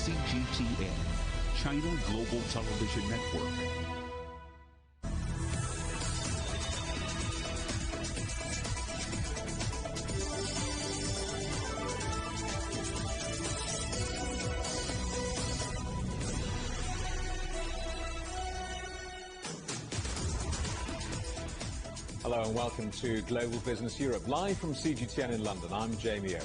CGTN, China Global Television Network. Hello and welcome to Global Business Europe, live from CGTN in London. I'm Jamie Owen.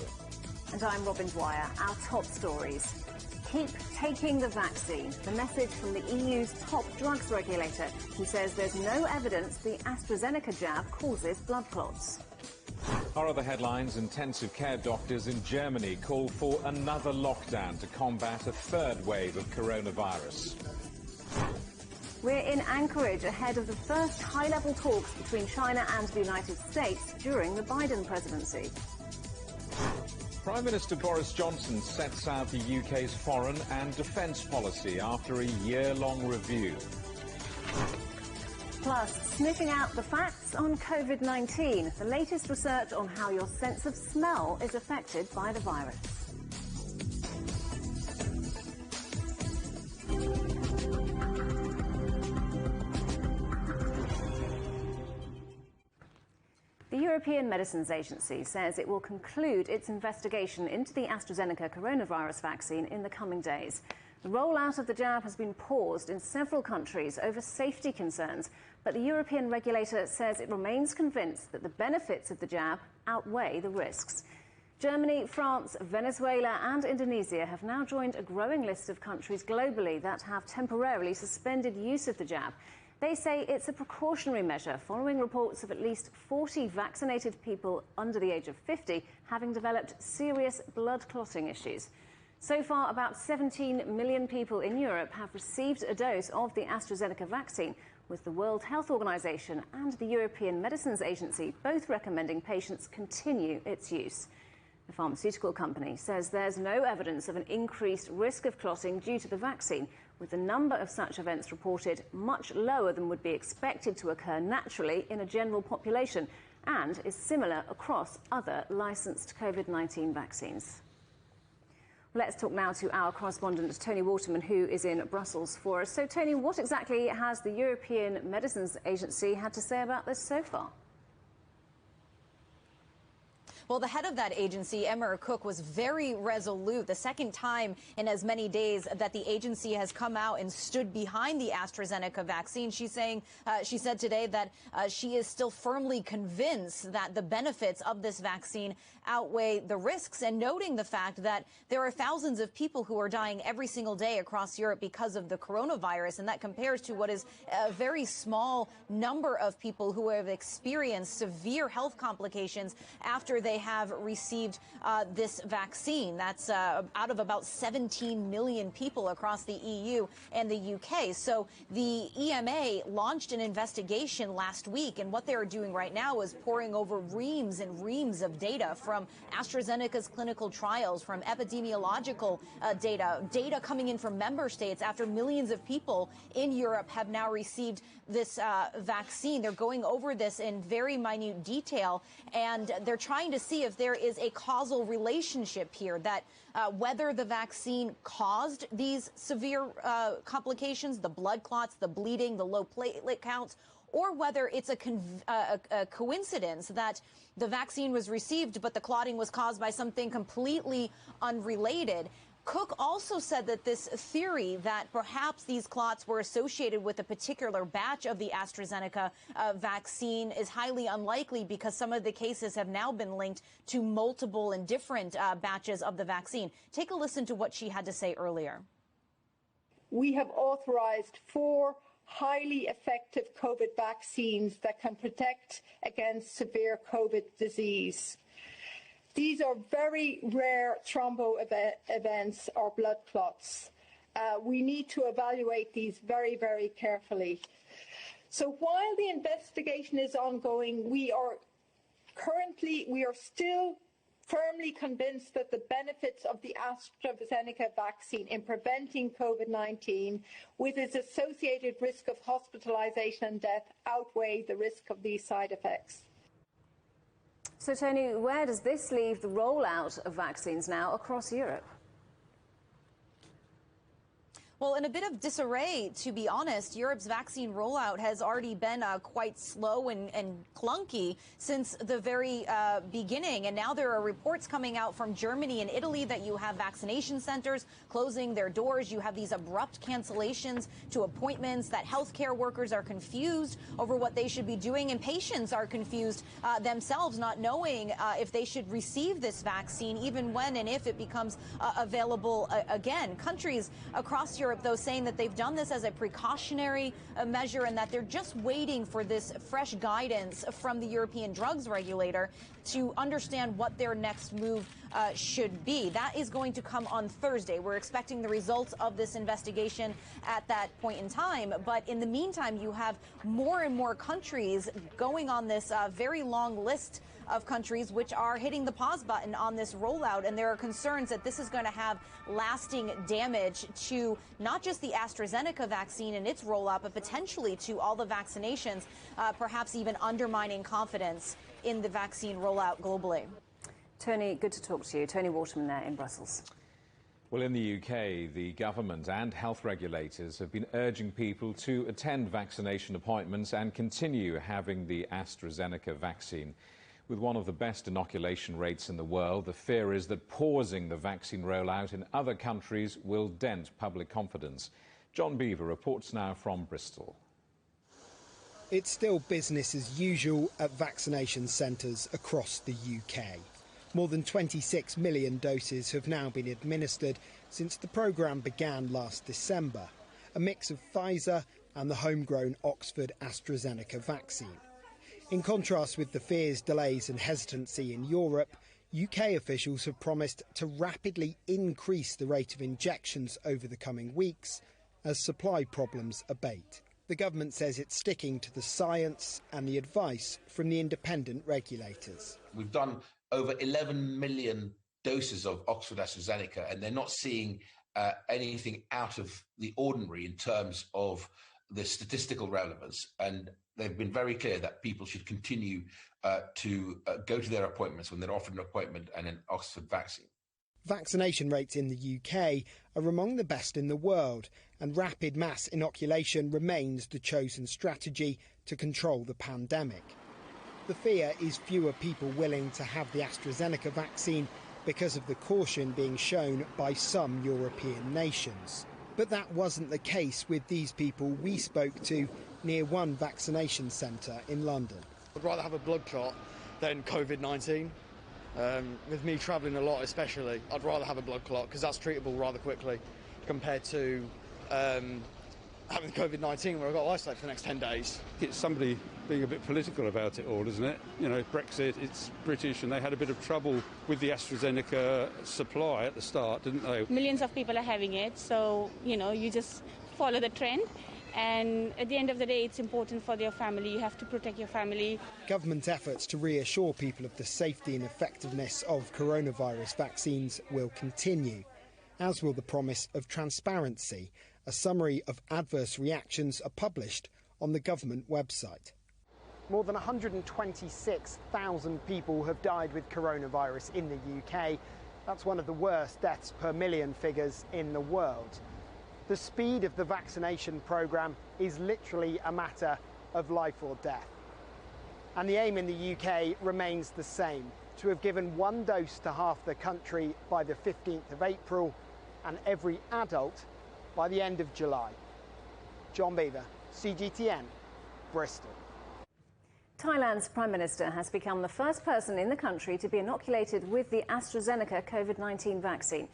And I'm Robin Dwyer. Our top stories. Keep taking the vaccine. The message from the EU's top drugs regulator, who says there's no evidence the AstraZeneca jab causes blood clots. Our other headlines: intensive care doctors in Germany call for another lockdown to combat a third wave of coronavirus. We're in Anchorage ahead of the first high-level talks between China and the United States during the Biden presidency. Prime Minister Boris Johnson sets out the UK's foreign and defence policy after a year-long review. Plus, sniffing out the facts on COVID-19, the latest research on how your sense of smell is affected by the virus. The European Medicines Agency says it will conclude its investigation into the AstraZeneca coronavirus vaccine in the coming days. The rollout of the jab has been paused in several countries over safety concerns, but the European regulator says it remains convinced that the benefits of the jab outweigh the risks. Germany, France, Venezuela and Indonesia have now joined a growing list of countries globally that have temporarily suspended use of the jab. They say it's a precautionary measure following reports of at least 40 vaccinated people under the age of 50 having developed serious blood clotting issues. So far, about 17 million people in Europe have received a dose of the AstraZeneca vaccine, with the World Health Organization and the European Medicines Agency both recommending patients continue its use. The pharmaceutical company says there's no evidence of an increased risk of clotting due to the vaccine, with the number of such events reported much lower than would be expected to occur naturally in a general population, and is similar across other licensed COVID-19 vaccines. Let's talk now to our correspondent Tony Waterman, who is in Brussels for us. So, Tony, what exactly has the European Medicines Agency had to say about this so far? Well, the head of that agency, Emma Cook, was very resolute. The second time in as many days that the agency has come out and stood behind the AstraZeneca vaccine. She said today that she is still firmly convinced that the benefits of this vaccine outweigh the risks, and noting the fact that there are thousands of people who are dying every single day across Europe because of the coronavirus, and that compares to what is a very small number of people who have experienced severe health complications after they have received this vaccine. That's out of about 17 million people across the EU and the UK. So the EMA launched an investigation last week, and what they are doing right now is poring over reams and reams of data from AstraZeneca's clinical trials, from epidemiological data coming in from member states after millions of people in Europe have now received this vaccine. They're going over this in very minute detail, and they're trying to see if there is a causal relationship here, that whether the vaccine caused these severe complications, the blood clots, the bleeding, the low platelet counts, or whether it's a coincidence that the vaccine was received but the clotting was caused by something completely unrelated. Cook also said that this theory that perhaps these clots were associated with a particular batch of the AstraZeneca vaccine is highly unlikely, because some of the cases have now been linked to multiple and different batches of the vaccine. Take a listen to what she had to say earlier. We have authorized 4 highly effective COVID vaccines that can protect against severe COVID disease. These are very rare thrombo events or blood clots. We need to evaluate these very, very carefully. So while the investigation is ongoing, we are still firmly convinced that the benefits of the AstraZeneca vaccine in preventing COVID-19 with its associated risk of hospitalization and death outweigh the risk of these side effects. So, Tony, where does this leave the rollout of vaccines now across Europe? Well, in a bit of disarray, to be honest, Europe's vaccine rollout has already been quite slow and clunky since the very beginning. And now there are reports coming out from Germany and Italy that you have vaccination centers closing their doors. You have these abrupt cancellations to appointments, that healthcare workers are confused over what they should be doing, and patients are confused themselves, not knowing if they should receive this vaccine, even when and if it becomes available again. Countries across Europe, though, saying that they've done this as a precautionary measure and that they're just waiting for this fresh guidance from the European drugs regulator to understand what their next move should be. That is going to come on Thursday. We're expecting the results of this investigation at that point in time. But in the meantime, you have more and more countries going on this very long list of countries which are hitting the pause button on this rollout. And there are concerns that this is going to have lasting damage to not just the AstraZeneca vaccine and its rollout, but potentially to all the vaccinations, perhaps even undermining confidence in the vaccine rollout globally. Tony, good to talk to you. Tony Waterman there in Brussels. Well, in the UK, the government and health regulators have been urging people to attend vaccination appointments and continue having the AstraZeneca vaccine. With one of the best inoculation rates in the world, the fear is that pausing the vaccine rollout in other countries will dent public confidence. John Beaver reports now from Bristol. It's still business as usual at vaccination centres across the UK. More than 26 million doses have now been administered since the programme began last December, a mix of Pfizer and the homegrown Oxford AstraZeneca vaccine. In contrast with the fears, delays and hesitancy in Europe, UK officials have promised to rapidly increase the rate of injections over the coming weeks as supply problems abate. The government says it's sticking to the science and the advice from the independent regulators. We've done over 11 million doses of Oxford AstraZeneca, and they're not seeing anything out of the ordinary in terms of the statistical relevance. And they've been very clear that people should continue to go to their appointments when they're offered an appointment and an Oxford vaccine. Vaccination rates in the UK are among the best in the world, and rapid mass inoculation remains the chosen strategy to control the pandemic. The fear is fewer people willing to have the AstraZeneca vaccine because of the caution being shown by some European nations. But that wasn't the case with these people we spoke to near one vaccination centre in London. I'd rather have a blood clot than COVID-19. With me travelling a lot especially, I'd rather have a blood clot because that's treatable rather quickly compared to having COVID-19 where I've got to isolate for the next 10 days. It's somebody being a bit political about it all, isn't it? You know, Brexit, it's British, and they had a bit of trouble with the AstraZeneca supply at the start, didn't they? Millions of people are having it, so, you know, you just follow the trend. And at the end of the day, it's important for your family. You have to protect your family. Government efforts to reassure people of the safety and effectiveness of coronavirus vaccines will continue, as will the promise of transparency. A summary of adverse reactions are published on the government website. More than 126,000 people have died with coronavirus in the UK. That's one of the worst deaths per million figures in the world. The speed of the vaccination programme is literally a matter of life or death. And the aim in the UK remains the same, to have given one dose to half the country by the 15th of April and every adult by the end of July. John Beaver, CGTN, Bristol. Thailand's Prime Minister has become the first person in the country to be inoculated with the AstraZeneca COVID-19 vaccine.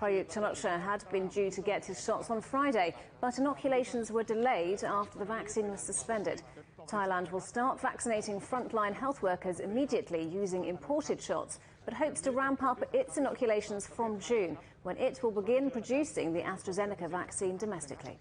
Prayut Chan-o-cha had been due to get his shots on Friday, but inoculations were delayed after the vaccine was suspended. Thailand will start vaccinating frontline health workers immediately using imported shots, but hopes to ramp up its inoculations from June, when it will begin producing the AstraZeneca vaccine domestically.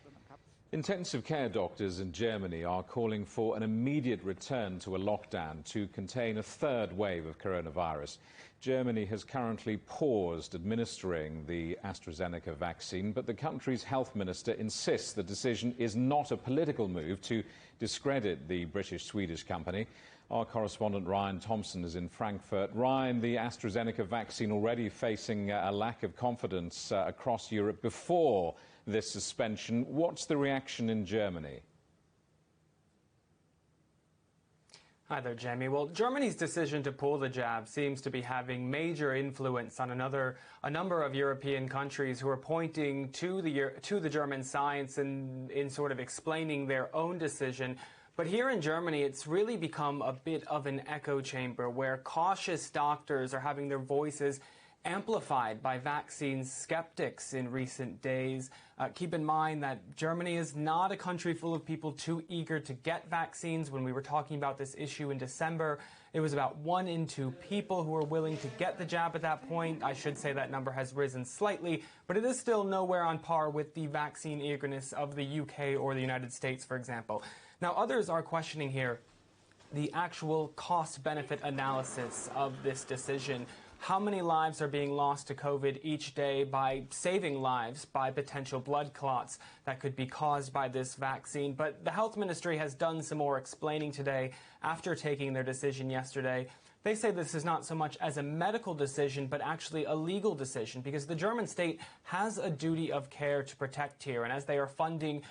Intensive care doctors in Germany are calling for an immediate return to a lockdown to contain a third wave of coronavirus. Germany has currently paused administering the AstraZeneca vaccine, but the country's health minister insists the decision is not a political move to discredit the British-Swedish company. Our correspondent Ryan Thompson is in Frankfurt. Ryan, the AstraZeneca vaccine already facing a lack of confidence across Europe before this suspension. What's the reaction in Germany? Hi there, Jamie. Well, Germany's decision to pull the jab seems to be having major influence on a number of European countries who are pointing to the German science in sort of explaining their own decision. But here in Germany, it's really become a bit of an echo chamber where cautious doctors are having their voices amplified by vaccine skeptics in recent days. Keep in mind that Germany is not a country full of people too eager to get vaccines. When we were talking about this issue in December, it was about 1 in 2 people who were willing to get the jab at that point. I should say that number has risen slightly, but it is still nowhere on par with the vaccine eagerness of the UK or the United States, for example. Now, others are questioning here the actual cost-benefit analysis of this decision. How many lives are being lost to COVID each day by saving lives by potential blood clots that could be caused by this vaccine? But the health ministry has done some more explaining today after taking their decision yesterday. They say this is not so much as a medical decision, but actually a legal decision, because the German state has a duty of care to protect here. And as they are funding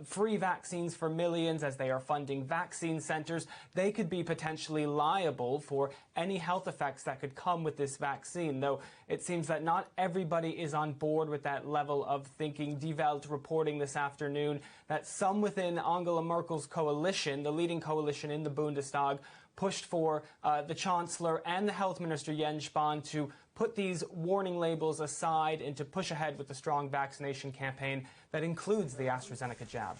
free vaccines for millions, as they are funding vaccine centers, they could be potentially liable for any health effects that could come with this vaccine. Though it seems that not everybody is on board with that level of thinking. Die Welt reporting this afternoon that some within Angela Merkel's coalition, the leading coalition in the Bundestag, pushed for the Chancellor and the Health Minister Jens Spahn to put these warning labels aside and to push ahead with a strong vaccination campaign that includes the AstraZeneca jab.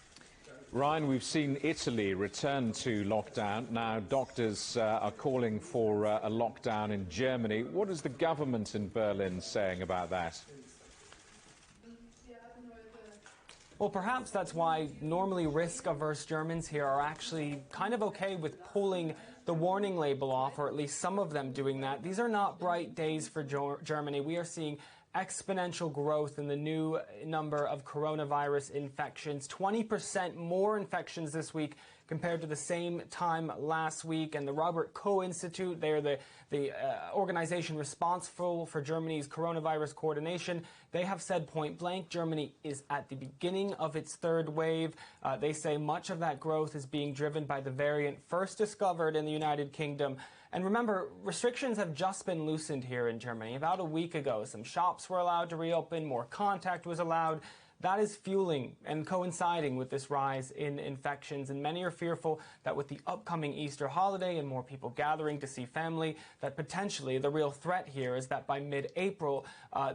Ryan, we've seen Italy return to lockdown. Now doctors are calling for a lockdown in Germany. What is the government in Berlin saying about that? Well, perhaps that's why normally risk-averse Germans here are actually kind of okay with pulling the warning label off, or at least some of them doing that. These are not bright days for Germany. We are seeing exponential growth in the new number of coronavirus infections. 20% more infections this week compared to the same time last week. And the Robert Koch Institute, they're the organization responsible for Germany's coronavirus coordination. They have said point blank, Germany is at the beginning of its third wave. They say much of that growth is being driven by the variant first discovered in the United Kingdom. And remember, restrictions have just been loosened here in Germany. About a week ago, some shops were allowed to reopen, more contact was allowed. That is fueling and coinciding with this rise in infections, and many are fearful that with the upcoming Easter holiday and more people gathering to see family, that potentially the real threat here is that by mid-April,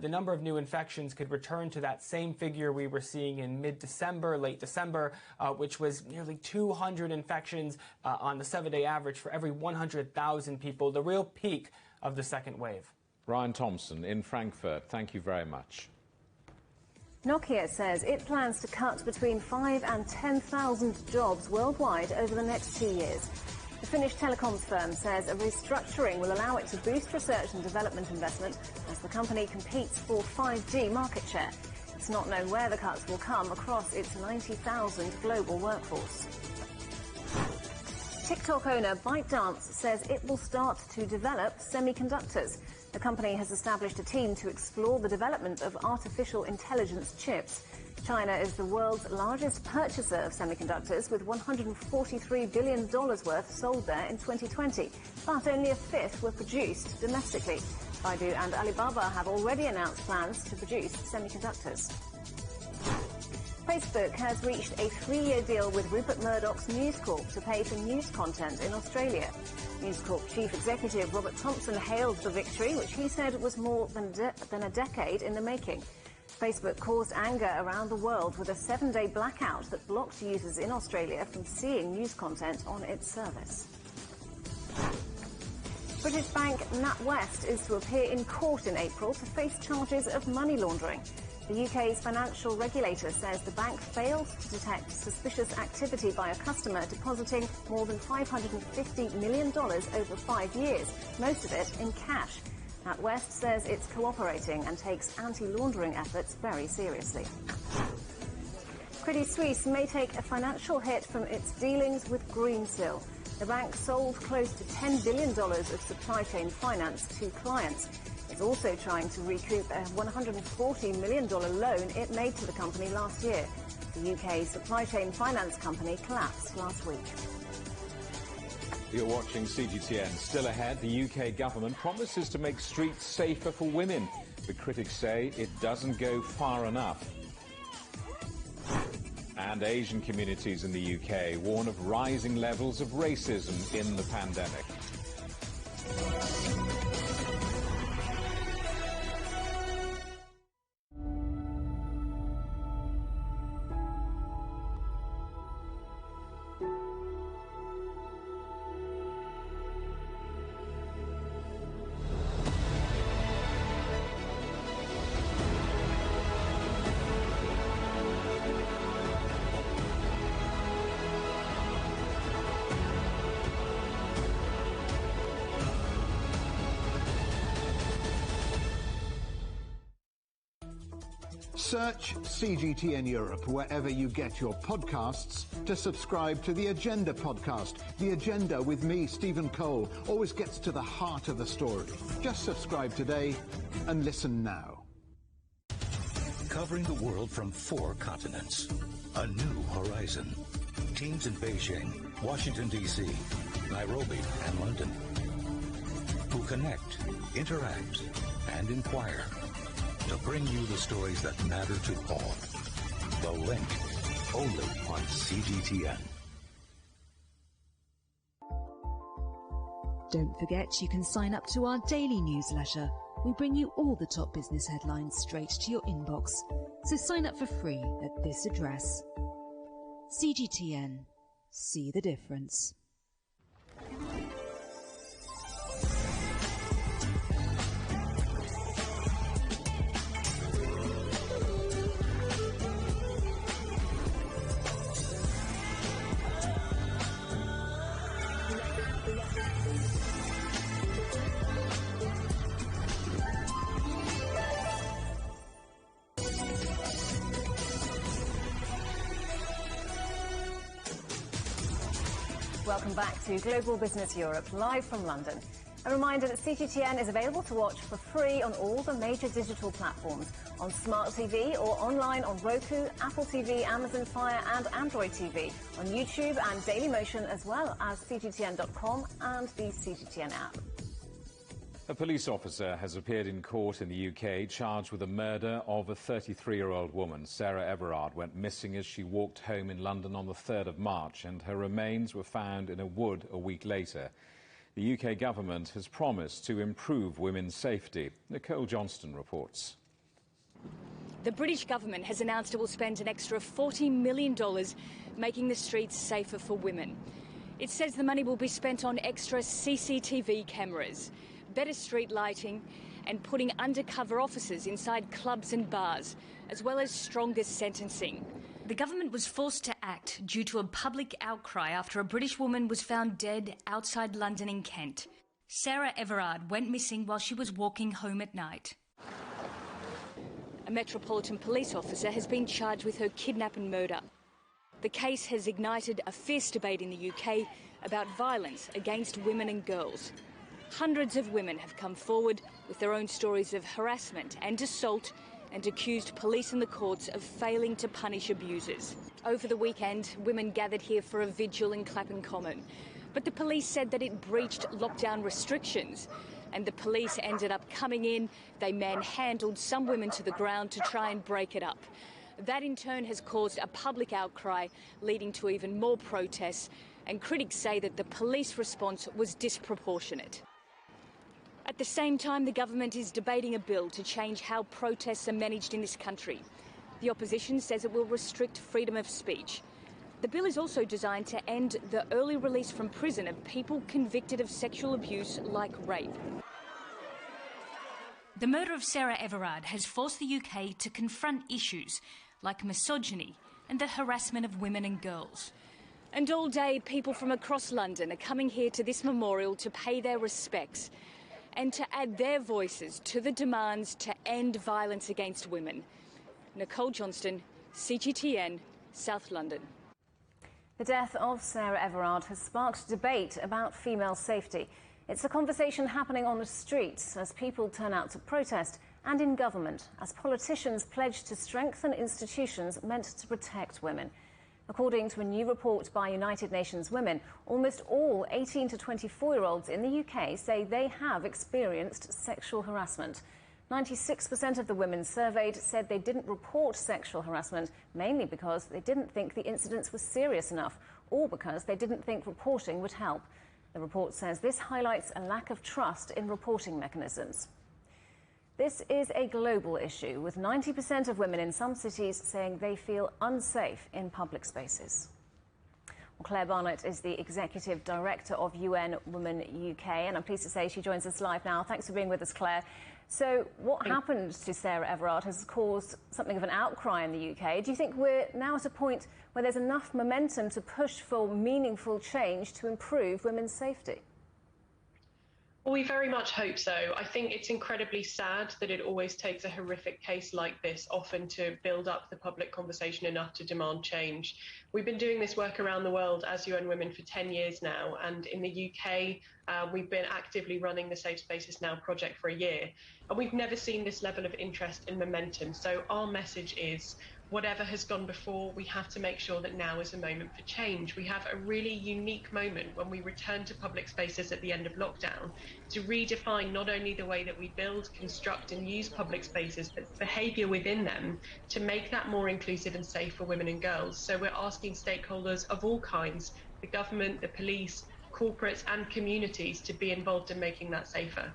the number of new infections could return to that same figure we were seeing in mid-December, late December, which was nearly 200 infections on the 7-day average for every 100,000 people, the real peak of the second wave. Ryan Thompson in Frankfurt, thank you very much. Nokia says it plans to cut between 5,000 and 10,000 jobs worldwide over the next 2 years. The Finnish telecoms firm says a restructuring will allow it to boost research and development investment as the company competes for 5G market share. It's not known where the cuts will come across its 90,000 global workforce. TikTok owner ByteDance says it will start to develop semiconductors. The company has established a team to explore the development of artificial intelligence chips. China is the world's largest purchaser of semiconductors, with $143 billion worth sold there in 2020, but only a fifth were produced domestically. Baidu and Alibaba have already announced plans to produce semiconductors. Facebook has reached a 3-year deal with Rupert Murdoch's News Corp to pay for news content in Australia. News Corp Chief Executive Robert Thompson hailed the victory, which he said was more than a decade in the making. Facebook caused anger around the world with a 7-day blackout that blocked users in Australia from seeing news content on its service. British bank NatWest is to appear in court in April to face charges of money laundering. The UK's financial regulator says the bank failed to detect suspicious activity by a customer depositing more than $550 million over 5 years, most of it in cash. NatWest says it's cooperating and takes anti-laundering efforts very seriously. Credit Suisse may take a financial hit from its dealings with Greensill. The bank sold close to $10 billion of supply chain finance to clients. It's also trying to recoup a $140 million loan it made to the company last year. The UK supply chain finance company collapsed last week. You're watching CGTN. Still ahead, the UK government promises to make streets safer for women, but critics say it doesn't go far enough. And Asian communities in the UK warn of rising levels of racism in the pandemic. Search CGTN Europe wherever you get your podcasts to subscribe to The Agenda podcast. The Agenda with me, Stephen Cole, always gets to the heart of the story. Just subscribe today and listen now. Covering the world from 4 continents. A new horizon. Teams in Beijing, Washington, D.C., Nairobi, and London. Who connect, interact, and inquire to bring you the stories that matter to all. The Link, only on CGTN. Don't forget you can sign up to our daily newsletter. We bring you all the top business headlines straight to your inbox. So sign up for free at this address. CGTN. See the difference. Welcome back to Global Business Europe, live from London. A reminder that CGTN is available to watch for free on all the major digital platforms, on Smart TV or online on Roku, Apple TV, Amazon Fire and Android TV, on YouTube and Dailymotion, as well as CGTN.com and the CGTN app. A police officer has appeared in court in the UK charged with the murder of a 33-year-old woman. Sarah Everard went missing as she walked home in London on the 3rd of March, and her remains were found in a wood a week later. The UK government has promised to improve women's safety. Nicole Johnston reports. The British government has announced it will spend an extra $40 million making the streets safer for women. It says the money will be spent on extra CCTV cameras, better street lighting and putting undercover officers inside clubs and bars, as well as stronger sentencing. The government was forced to act due to a public outcry after a British woman was found dead outside London in Kent. Sarah Everard went missing while she was walking home at night. A Metropolitan Police officer has been charged with her kidnap and murder. The case has ignited a fierce debate in the UK about violence against women and girls. Hundreds of women have come forward with their own stories of harassment and assault and accused police and the courts of failing to punish abusers. Over the weekend, women gathered here for a vigil in Clapham Common, but the police said that it breached lockdown restrictions, and the police ended up coming in. They manhandled some women to the ground to try and break it up. That in turn has caused a public outcry, leading to even more protests, and critics say that the police response was disproportionate. At the same time, the government is debating a bill to change how protests are managed in this country. The opposition says it will restrict freedom of speech. The bill is also designed to end the early release from prison of people convicted of sexual abuse like rape. The murder of Sarah Everard has forced the UK to confront issues like misogyny and the harassment of women and girls. And all day, people from across London are coming here to this memorial to pay their respects and to add their voices to the demands to end violence against women. Nicole Johnston, CGTN, South London. The death of Sarah Everard has sparked debate about female safety. It's a conversation happening on the streets as people turn out to protest, and in government as politicians pledge to strengthen institutions meant to protect women. According to a new report by United Nations Women, almost all 18 to 24-year-olds in the UK say they have experienced sexual harassment. 96% of the women surveyed said they didn't report sexual harassment, mainly because they didn't think the incidents were serious enough, or because they didn't think reporting would help. The report says this highlights a lack of trust in reporting mechanisms. This is a global issue, with 90% of women in some cities saying they feel unsafe in public spaces. Well, Claire Barnett is the Executive Director of UN Women UK, and I'm pleased to say she joins us live now. Thanks for being with us, Claire. So what happened to Sarah Everard has caused something of an outcry in the UK. Do you think we're now at a point where there's enough momentum to push for meaningful change to improve women's safety? Well, we very much hope so. I think it's incredibly sad that it always takes a horrific case like this often to build up the public conversation enough to demand change. We've been doing this work around the world as UN Women for 10 years now, and in the UK, we've been actively running the Safe Spaces Now project for a year, and we've never seen this level of interest and momentum. So our message is, whatever has gone before, we have to make sure that now is a moment for change. We have a really unique moment when we return to public spaces at the end of lockdown to redefine not only the way that we build, construct and use public spaces, but the behaviour within them to make that more inclusive and safe for women and girls. So we're asking stakeholders of all kinds, the government, the police, corporates and communities to be involved in making that safer.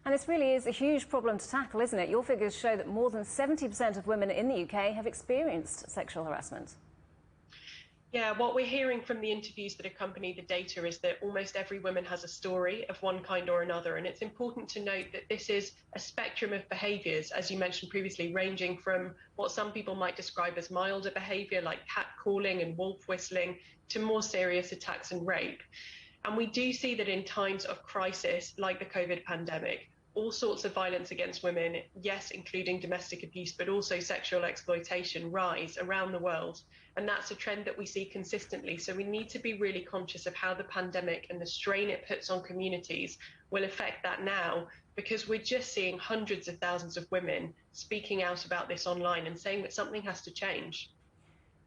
And this really is a huge problem to tackle, isn't it? Your figures show that more than 70% of women in the UK have experienced sexual harassment. Yeah, what we're hearing from the interviews that accompany the data is that almost every woman has a story of one kind or another. And it's important to note that this is a spectrum of behaviours, as you mentioned previously, ranging from what some people might describe as milder behaviour like catcalling and wolf whistling to more serious attacks and rape. And we do see that in times of crisis like the COVID pandemic, all sorts of violence against women, yes, including domestic abuse, but also sexual exploitation, rise around the world. And that's a trend that we see consistently. So we need to be really conscious of how the pandemic and the strain it puts on communities will affect that now, because we're just seeing hundreds of thousands of women speaking out about this online and saying that something has to change.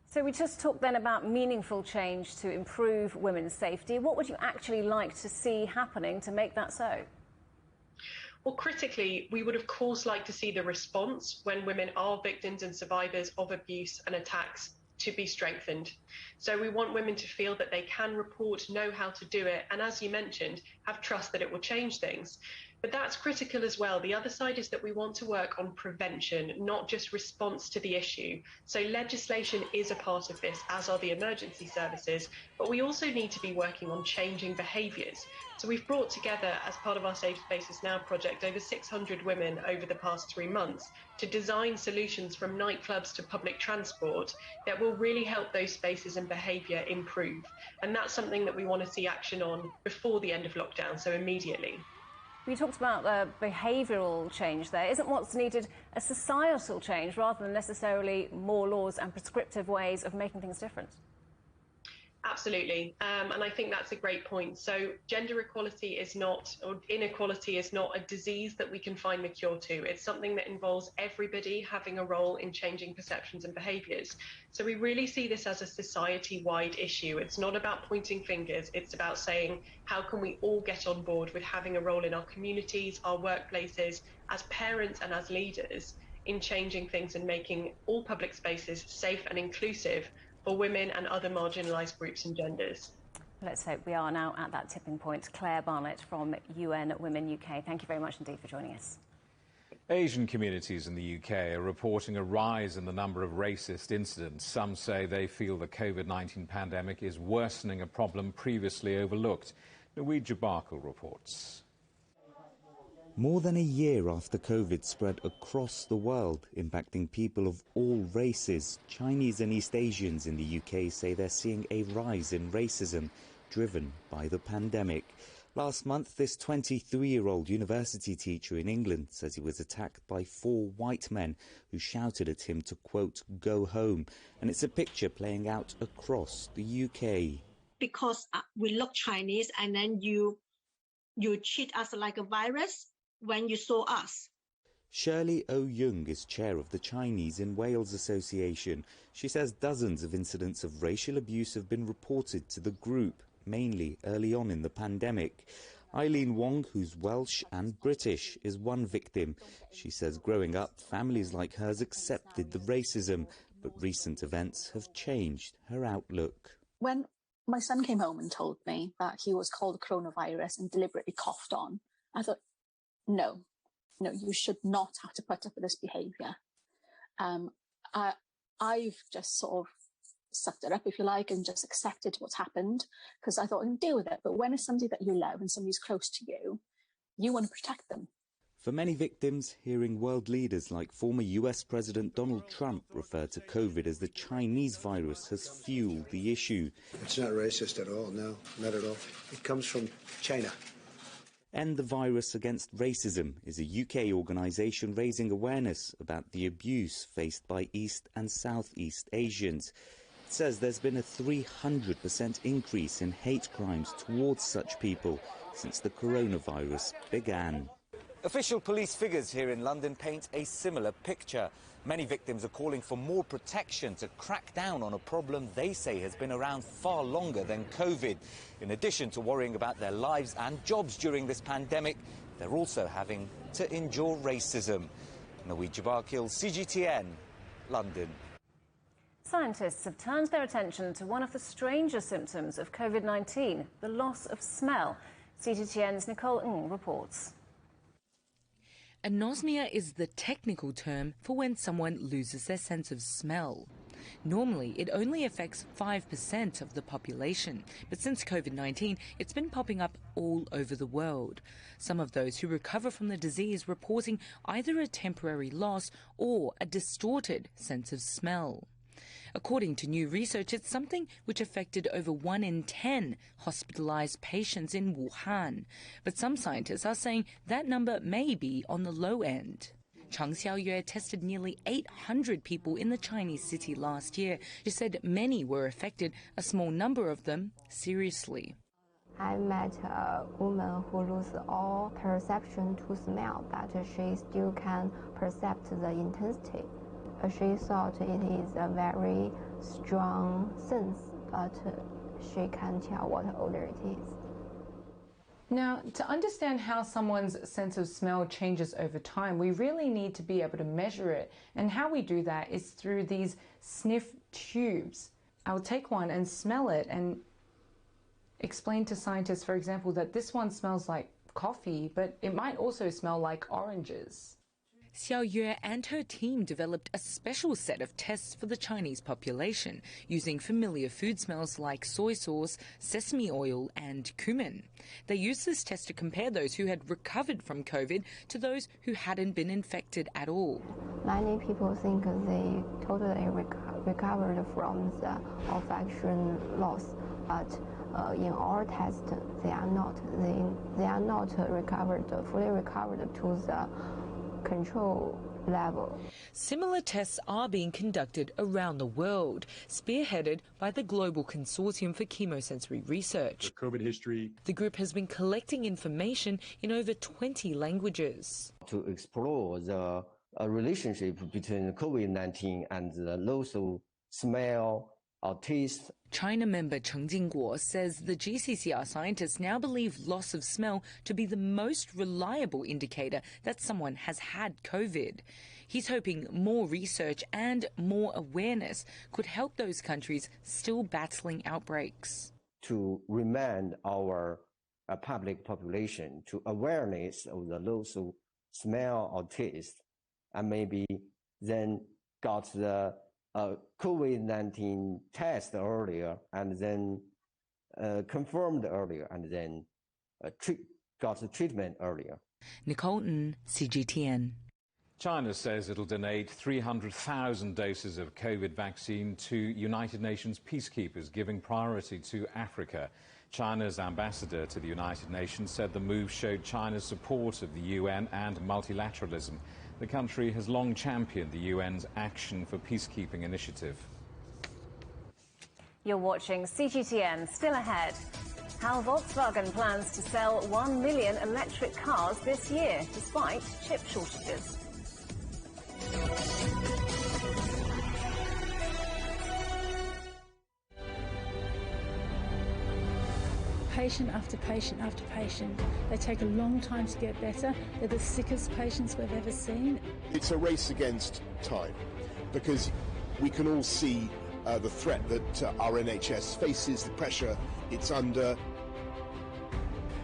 So we just talked then about meaningful change to improve women's safety. What would you actually like to see happening to make that so? Well, critically, we would of course like to see the response when women are victims and survivors of abuse and attacks to be strengthened. So we want women to feel that they can report, know how to do it, and as you mentioned, have trust that it will change things. But that's critical as well. The other side is that we want to work on prevention, not just response to the issue. So legislation is a part of this, as are the emergency services, but we also need to be working on changing behaviours. So we've brought together, as part of our Safe Spaces Now project, over 600 women over the past 3 months to design solutions from nightclubs to public transport that will really help those spaces and behaviour improve. And that's something that we want to see action on before the end of lockdown, so immediately. We talked about behavioural change there. Isn't what's needed a societal change rather than necessarily more laws and prescriptive ways of making things different? Absolutely. And I think that's a great point. So gender equality is not, or inequality is not a disease that we can find the cure to. It's something that involves everybody having a role in changing perceptions and behaviours. So we really see this as a society-wide issue. It's not about pointing fingers. It's about saying, how can we all get on board with having a role in our communities, our workplaces, as parents and as leaders in changing things and making all public spaces safe and inclusive for women and other marginalised groups and genders. Let's hope we are now at that tipping point. Claire Barnett from UN Women UK, thank you very much indeed for joining us. Asian communities in the UK are reporting a rise in the number of racist incidents. Some say they feel the COVID-19 pandemic is worsening a problem previously overlooked. Naweed Jabarkal reports. More than a year after COVID spread across the world, impacting people of all races, Chinese and East Asians in the UK say they're seeing a rise in racism driven by the pandemic. Last month, this 23-year-old university teacher in England says he was attacked by 4 white men who shouted at him to, quote, go home. And it's a picture playing out across the UK. Because we look Chinese and then you treat us like a virus when you saw us. Shirley O-Young is chair of the Chinese in Wales Association. She says dozens of incidents of racial abuse have been reported to the group, mainly early on in the pandemic. Eileen Wong, who's Welsh and British, is one victim. She says growing up, families like hers accepted the racism, but recent events have changed her outlook. When my son came home and told me that he was called coronavirus and deliberately coughed on, I thought, no, you should not have to put up with this behaviour. I've just sort of sucked it up, if you like, and just accepted what's happened, because I thought I can deal with it. But when it's somebody that you love and somebody's close to you, you want to protect them. For many victims, hearing world leaders like former US President Donald Trump refer to COVID as the Chinese virus has fueled the issue. It's not racist at all, no, not at all. It comes from China. End the Virus Against Racism is a UK organisation raising awareness about the abuse faced by East and Southeast Asians. It says there's been a 300% increase in hate crimes towards such people since the coronavirus began. Official police figures here in London paint a similar picture. Many victims are calling for more protection to crack down on a problem they say has been around far longer than COVID. In addition to worrying about their lives and jobs during this pandemic, they're also having to endure racism. Nawid Jabakil, CGTN, London. Scientists have turned their attention to one of the stranger symptoms of COVID-19, the loss of smell. CGTN's Nicole Ng reports. Anosmia is the technical term for when someone loses their sense of smell. Normally, it only affects 5% of the population, but since COVID-19, it's been popping up all over the world. Some of those who recover from the disease reporting either a temporary loss or a distorted sense of smell. According to new research, it's something which affected over 1 in 10 hospitalized patients in Wuhan. But some scientists are saying that number may be on the low end. Chang Xiaoyue tested nearly 800 people in the Chinese city last year. She said many were affected, a small number of them seriously. I met a woman who lost all perception to smell, but she still can perceive the intensity. She thought it is a very strong sense, but she can't tell what odor it is. Now, to understand how someone's sense of smell changes over time, we really need to be able to measure it. And how we do that is through these sniff tubes. I'll take one and smell it and explain to scientists, for example, that this one smells like coffee, but it might also smell like oranges. Xiao Yue and her team developed a special set of tests for the Chinese population, using familiar food smells like soy sauce, sesame oil and cumin. They used this test to compare those who had recovered from COVID to those who hadn't been infected at all. Many people think they totally recovered from the infection loss, but in our test, they are not. They are not fully recovered to the control level. Similar tests are being conducted around the world, spearheaded by the Global Consortium for Chemosensory Research. The COVID history. The group has been collecting information in over 20 languages. To explore the relationship between COVID-19 and the loss of smell or taste. China member Cheng Jingguo says the GCCR scientists now believe loss of smell to be the most reliable indicator that someone has had COVID. He's hoping more research and more awareness could help those countries still battling outbreaks. To remind our public population to awareness of the loss of smell or taste, and maybe then got the COVID-19 test earlier, and then confirmed earlier, and then got the treatment earlier. Nicole Ng, CGTN. China says it'll donate 300,000 doses of COVID vaccine to United Nations peacekeepers, giving priority to Africa. China's ambassador to the United Nations said the move showed China's support of the UN and multilateralism. The country has long championed the UN's Action for Peacekeeping initiative. You're watching CGTN. Still ahead, how Volkswagen plans to sell 1 million electric cars this year, despite chip shortages. Patient after patient after patient. They take a long time to get better. They're the sickest patients we've ever seen. It's a race against time, because we can all see the threat that our NHS faces, the pressure it's under.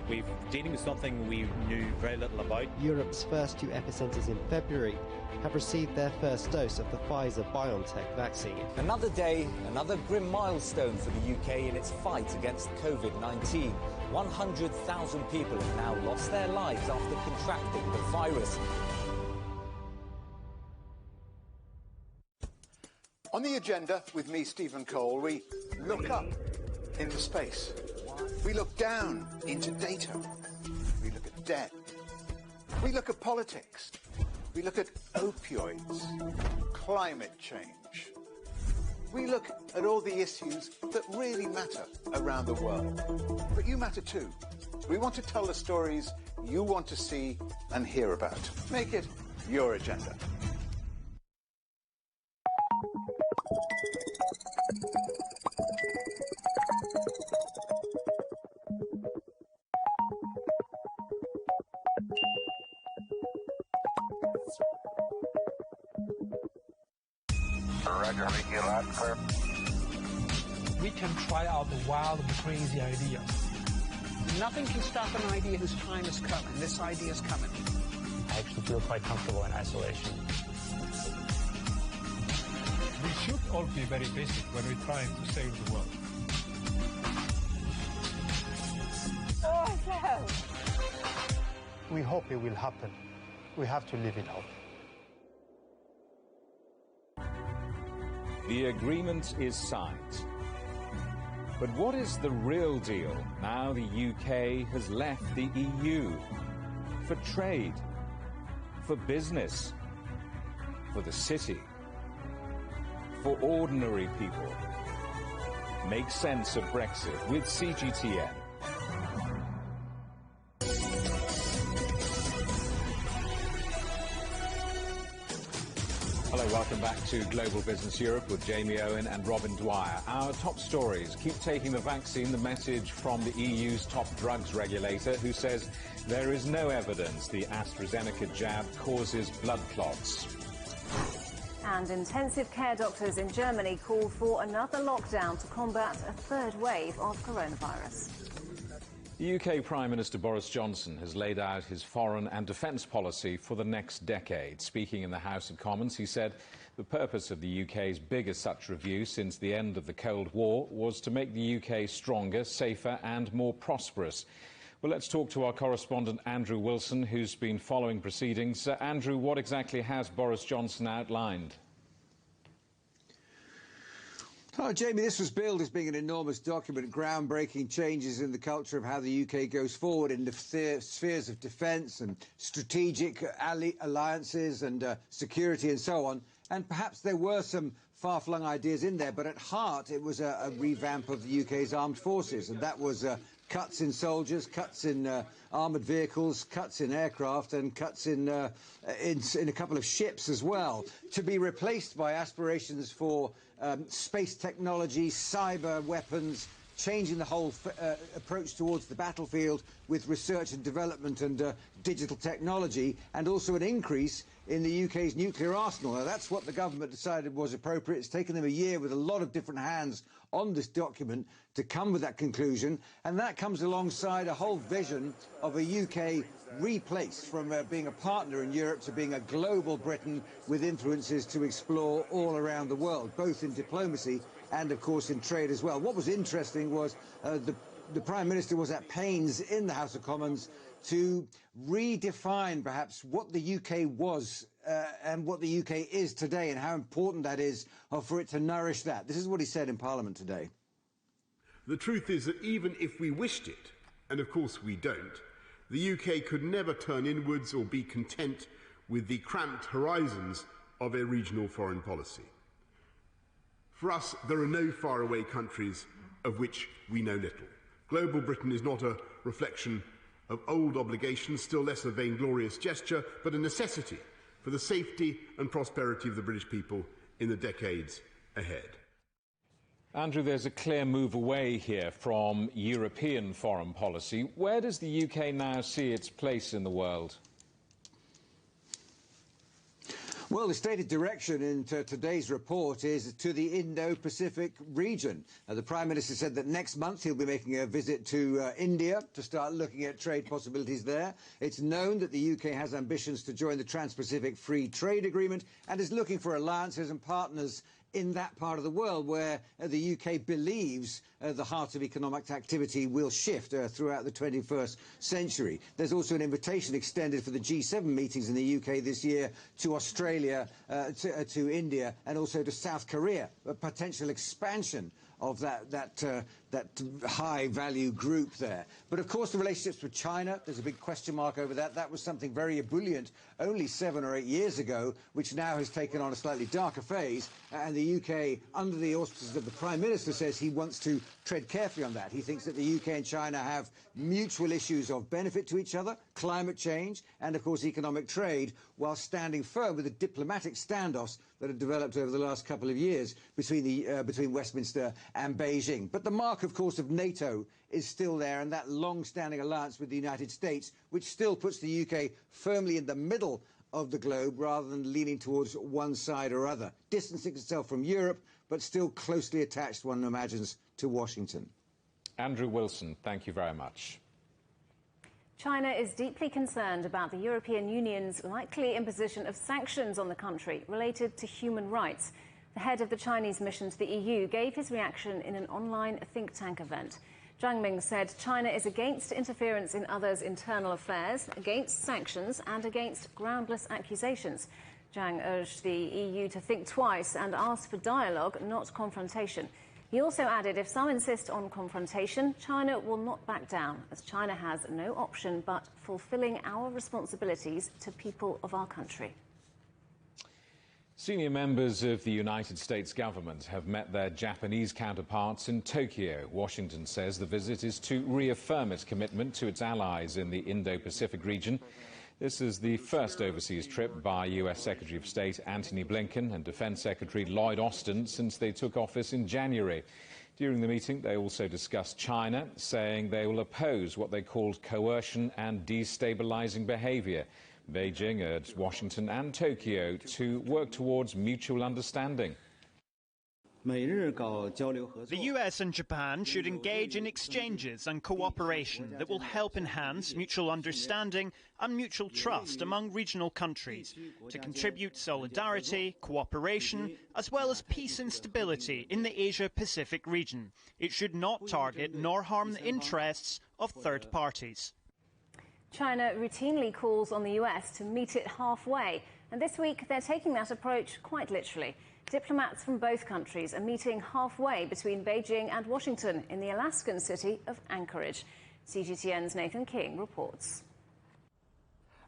We're dealing with something we knew very little about. Europe's first 2 epicentres in February have received their first dose of the Pfizer-BioNTech vaccine. Another day, another grim milestone for the UK in its fight against COVID-19. 100,000 people have now lost their lives after contracting the virus. On the agenda with me, Stephen Cole, we look up into space. We look down into data. We look at debt. We look at politics. We look at opioids, climate change. We look at all the issues that really matter around the world. But you matter too. We want to tell the stories you want to see and hear about. Make it your agenda. We can try out the wild and crazy ideas. Nothing can stop an idea whose time is coming. This idea is coming. I actually feel quite comfortable in isolation. We should all be very basic when we're trying to save the world. Awesome! We hope it will happen. We have to live it out. The agreement is signed. But what is the real deal now the UK has left the EU? For trade, for business, for the city, for ordinary people. Make sense of Brexit with CGTN. Hello, welcome back to Global Business Europe with Jamie Owen and Robin Dwyer. Our top stories: keep taking the vaccine, the message from the EU's top drugs regulator, who says there is no evidence the AstraZeneca jab causes blood clots. And intensive care doctors in Germany call for another lockdown to combat a third wave of coronavirus. The UK Prime Minister Boris Johnson has laid out his foreign and defence policy for the next decade. Speaking in the House of Commons, he said the purpose of the UK's biggest such review since the end of the Cold War was to make the UK stronger, safer and more prosperous. Well, let's talk to our correspondent Andrew Wilson, who's been following proceedings. Andrew, what exactly has Boris Johnson outlined? Oh, Jamie, this was billed as being an enormous document, groundbreaking changes in the culture of how the UK goes forward in the spheres of defence and strategic alliances and security and so on. And perhaps there were some far-flung ideas in there, but at heart it was a revamp of the UK's armed forces, and that was cuts in soldiers, cuts in armoured vehicles, cuts in aircraft and cuts in a couple of ships as well, to be replaced by aspirations for space technology, cyber weapons, changing the whole approach towards the battlefield with research and development and digital technology, and also an increase in the UK's nuclear arsenal. Now, that's what the government decided was appropriate. It's taken them a year with a lot of different hands on this document to come with that conclusion, and that comes alongside a whole vision of a UK replaced from being a partner in Europe to being a global Britain with influences to explore all around the world, both in diplomacy and, of course, in trade as well. What was interesting was the Prime Minister was at pains in the House of Commons to redefine perhaps what the UK was and what the UK is today and how important that is for it to nourish that. This is what he said in Parliament today. The truth is that even if we wished it, and of course we don't, the UK could never turn inwards or be content with the cramped horizons of a regional foreign policy. For us, there are no faraway countries of which we know little. Global Britain is not a reflection of old obligations, still less a vainglorious gesture, but a necessity for the safety and prosperity of the British people in the decades ahead. Andrew, there's a clear move away here from European foreign policy. Where does the UK now see its place in the world? Well, the stated direction in today's report is to the Indo-Pacific region. The Prime Minister said that next month he'll be making a visit to India to start looking at trade possibilities there. It's known that the UK has ambitions to join the Trans-Pacific Free Trade Agreement and is looking for alliances and partners in that part of the world where the UK believes the heart of economic activity will shift throughout the 21st century. There's also an invitation extended for the G7 meetings in the UK this year to Australia, to India and also to South Korea, a potential expansion of that high-value group there. But, of course, the relationships with China, there's a big question mark over that. That was something very ebullient only 7 or 8 years ago, which now has taken on a slightly darker phase. And the UK, under the auspices of the Prime Minister, says he wants to tread carefully on that. He thinks that the UK and China have mutual issues of benefit to each other, climate change and, of course, economic trade, while standing firm with the diplomatic standoffs that have developed over the last couple of years between Westminster and Beijing. But the mark, of course, of NATO is still there, and that long-standing alliance with the United States, which still puts the UK firmly in the middle of the globe rather than leaning towards one side or other, distancing itself from Europe, but still closely attached, one imagines, to Washington. Andrew Wilson, thank you very much. China is deeply concerned about the European Union's likely imposition of sanctions on the country related to human rights. The head of the Chinese mission to the EU gave his reaction in an online think tank event. Zhang Ming said China is against interference in others' internal affairs, against sanctions and against groundless accusations. Zhang urged the EU to think twice and ask for dialogue, not confrontation. He also added if some insist on confrontation, China will not back down, as China has no option but fulfilling our responsibilities to people of our country. Senior members of the United States government have met their Japanese counterparts in Tokyo. Washington says the visit is to reaffirm its commitment to its allies in the Indo-Pacific region. This is the first overseas trip by US Secretary of State Antony Blinken and Defense Secretary Lloyd Austin since they took office in January. During the meeting, they also discussed China, saying they will oppose what they called coercion and destabilizing behavior. Beijing urged Washington and Tokyo to work towards mutual understanding. The US and Japan should engage in exchanges and cooperation that will help enhance mutual understanding and mutual trust among regional countries to contribute solidarity, cooperation, as well as peace and stability in the Asia-Pacific region. It should not target nor harm the interests of third parties. China routinely calls on the US to meet it halfway, and this week they're taking that approach quite literally. Diplomats from both countries are meeting halfway between Beijing and Washington in the Alaskan city of Anchorage. CGTN's Nathan King reports.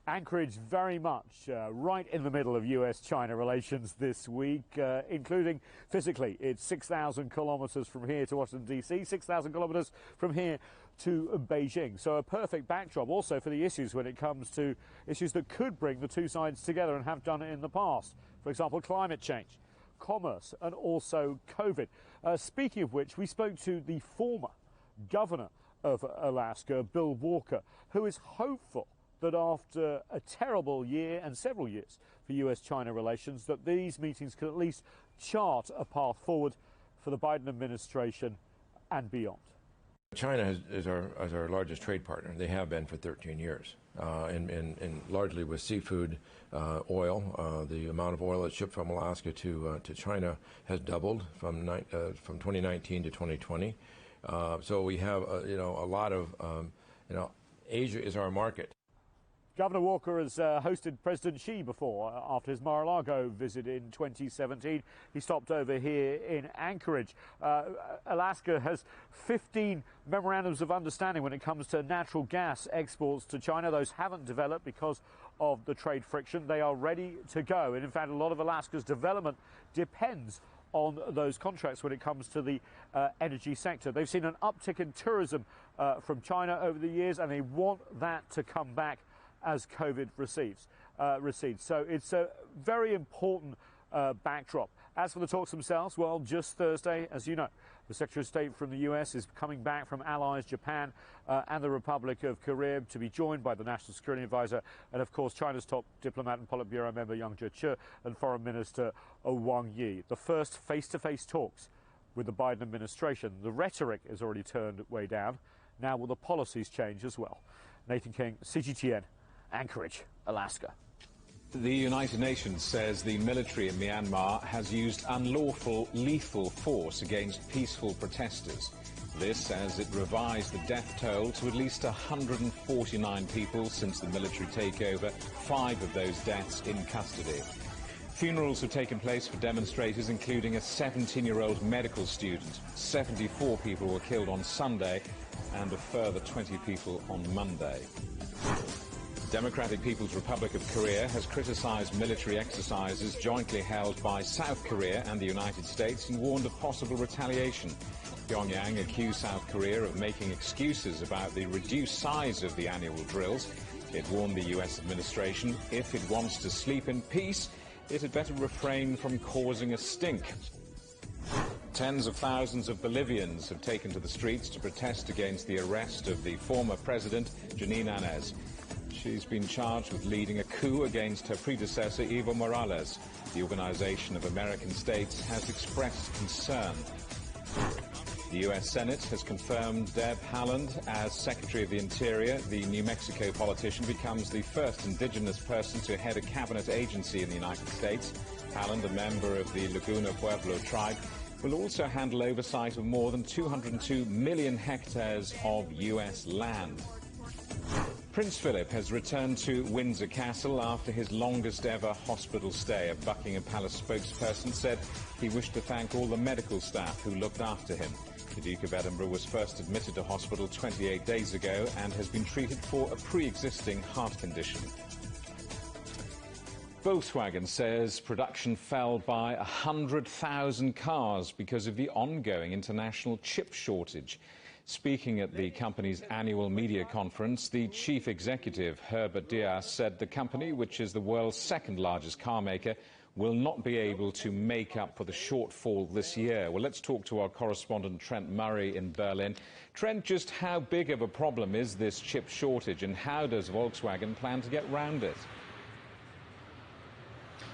Anchorage very much right in the middle of US-China relations this week, including physically. It's 6,000 kilometres from here to Washington, D.C., 6,000 kilometres from here to Beijing. So a perfect backdrop also for the issues when it comes to issues that could bring the two sides together and have done it in the past. For example, climate change, commerce and also COVID. Speaking of which, we spoke to the former governor of Alaska, Bill Walker, who is hopeful that after a terrible year and several years for US-China relations, that these meetings could at least chart a path forward for the Biden administration and beyond. China is our largest trade partner. They have been for 13 years, and largely with seafood, oil. The amount of oil that's shipped from Alaska to China has doubled from 2019 to 2020. So we have a lot of Asia is our market. Governor Walker has hosted President Xi before after his Mar-a-Lago visit in 2017. He stopped over here in Anchorage. Alaska has 15 memorandums of understanding when it comes to natural gas exports to China. Those haven't developed because of the trade friction. They are ready to go. And in fact, a lot of Alaska's development depends on those contracts when it comes to the energy sector. They've seen an uptick in tourism from China over the years, and they want that to come back as COVID recedes. So it's a very important backdrop. As for the talks themselves, well, just Thursday, as you know, the Secretary of State from the US is coming back from allies Japan and the Republic of Korea to be joined by the National Security Advisor and, of course, China's top diplomat and Politburo member Yang Jiechi and Foreign Minister Wang Yi. The first face-to-face talks with the Biden administration. The rhetoric has already turned way down. Now will the policies change as well? Nathan King, CGTN, Anchorage, Alaska. The United Nations says the military in Myanmar has used unlawful, lethal force against peaceful protesters. This as it revised the death toll to at least 149 people since the military takeover, 5 of those deaths in custody. Funerals have taken place for demonstrators, including a 17-year-old medical student. 74 people were killed on Sunday and a further 20 people on Monday. The Democratic People's Republic of Korea has criticized military exercises jointly held by South Korea and the United States and warned of possible retaliation. Pyongyang accused South Korea of making excuses about the reduced size of the annual drills. It warned the U.S. administration if it wants to sleep in peace, it had better refrain from causing a stink. Tens of thousands of Bolivians have taken to the streets to protest against the arrest of the former president, Janine Áñez. She's been charged with leading a coup against her predecessor, Evo Morales. The Organization of American States has expressed concern. The U.S. Senate has confirmed Deb Haaland as Secretary of the Interior. The New Mexico politician becomes the first indigenous person to head a cabinet agency in the United States. Haaland, a member of the Laguna Pueblo tribe, will also handle oversight of more than 202 million hectares of U.S. land. Prince Philip has returned to Windsor Castle after his longest ever hospital stay. A Buckingham Palace spokesperson said he wished to thank all the medical staff who looked after him. The Duke of Edinburgh was first admitted to hospital 28 days ago and has been treated for a pre-existing heart condition. Volkswagen says production fell by 100,000 cars because of the ongoing international chip shortage. Speaking at the company's annual media conference, the chief executive, Herbert Diess, said the company, which is the world's second largest car maker, will not be able to make up for the shortfall this year. Well, let's talk to our correspondent Trent Murray in Berlin. Trent, just how big of a problem is this chip shortage and how does Volkswagen plan to get round it?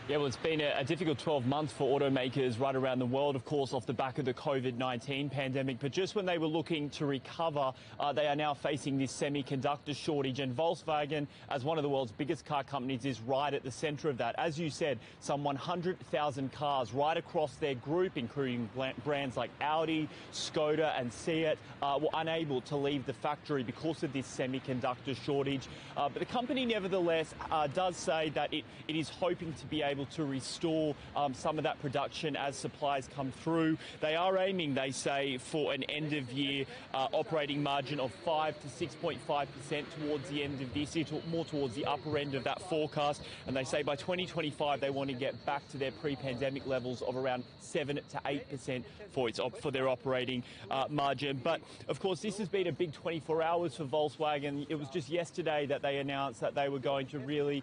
Yeah, well, it's been a difficult 12 months for automakers right around the world, of course, off the back of the COVID-19 pandemic. But just when they were looking to recover, they are now facing this semiconductor shortage. And Volkswagen, as one of the world's biggest car companies, is right at the centre of that. As you said, some 100,000 cars right across their group, including brands like Audi, Skoda and Seat, were unable to leave the factory because of this semiconductor shortage. But the company, nevertheless, does say that it is hoping to be able to restore some of that production as supplies come through. They are aiming, they say, for an end-of-year operating margin of 5 to 6.5% towards the end of this year, more towards the upper end of that forecast. And they say by 2025 they want to get back to their pre-pandemic levels of around 7 to 8% for their operating margin. But, of course, this has been a big 24 hours for Volkswagen. It was just yesterday that they announced that they were going to really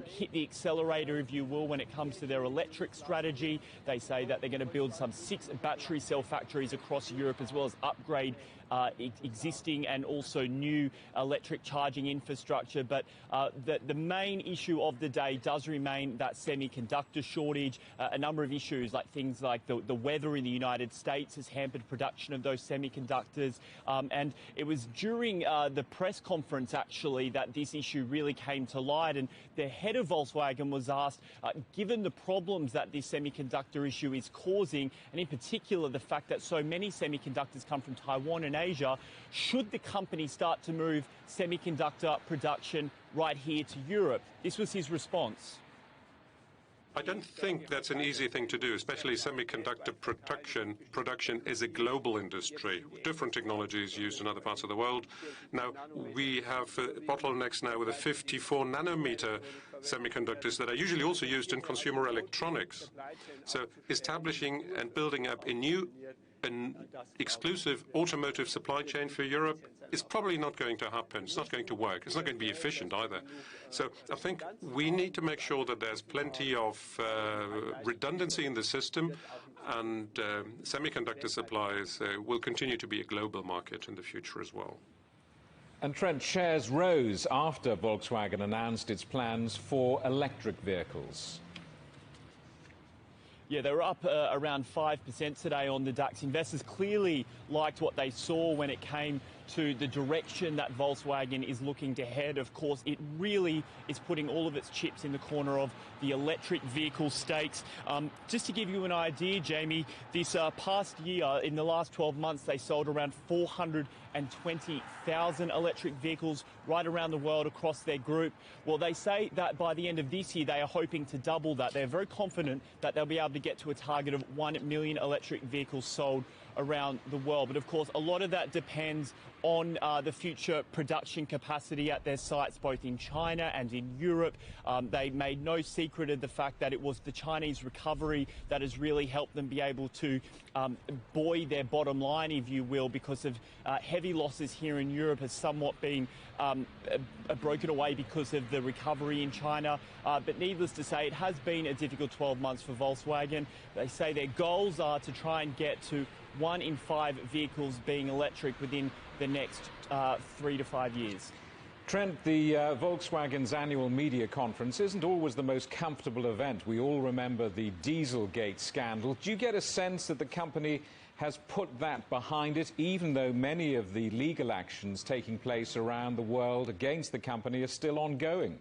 hit the accelerator, if you will, when it comes to their electric strategy. They say that they're going to build some 6 battery cell factories across Europe, as well as upgrade existing and also new electric charging infrastructure. But the main issue of the day does remain that semiconductor shortage. A number of issues, like things like the weather in the United States has hampered production of those semiconductors. And it was during the press conference, actually, that this issue really came to light. And the head of Volkswagen was asked, given the problems that this semiconductor issue is causing, and in particular the fact that so many semiconductors come from Taiwan and Asia, should the company start to move semiconductor production right here to Europe? This was his response. I don't think that's an easy thing to do, especially semiconductor production is a global industry, different technologies used in other parts of the world. Now, we have bottlenecks now with the 54 nanometer semiconductors that are usually also used in consumer electronics. So establishing and building up an exclusive automotive supply chain for Europe is probably not going to happen. It's not going to work. It's not going to be efficient either. So I think we need to make sure that there's plenty of redundancy in the system, and semiconductor supplies will continue to be a global market in the future as well. And Trent, shares rose after Volkswagen announced its plans for electric vehicles. Yeah, they were up around 5% today on the DAX. Investors clearly liked what they saw when it came to the direction that Volkswagen is looking to head. Of course, it really is putting all of its chips in the corner of the electric vehicle stakes. Just to give you an idea, Jamie, this past year, in the last 12 months, they sold around 420,000 electric vehicles right around the world across their group. Well, they say that by the end of this year, they are hoping to double that. They're very confident that they'll be able to get to a target of 1 million electric vehicles sold around the world. But of course, a lot of that depends on the future production capacity at their sites, both in China and in Europe. They made no secret of the fact that it was the Chinese recovery that has really helped them be able to buoy their bottom line, if you will, because of heavy losses here in Europe has somewhat been broken away because of the recovery in China. But needless to say, it has been a difficult 12 months for Volkswagen. They say their goals are to try and get to 1 in 5 vehicles being electric within the next 3 to 5 years. Trent, the Volkswagen's annual media conference isn't always the most comfortable event. We all remember the Dieselgate scandal. Do you get a sense that the company has put that behind it, even though many of the legal actions taking place around the world against the company are still ongoing?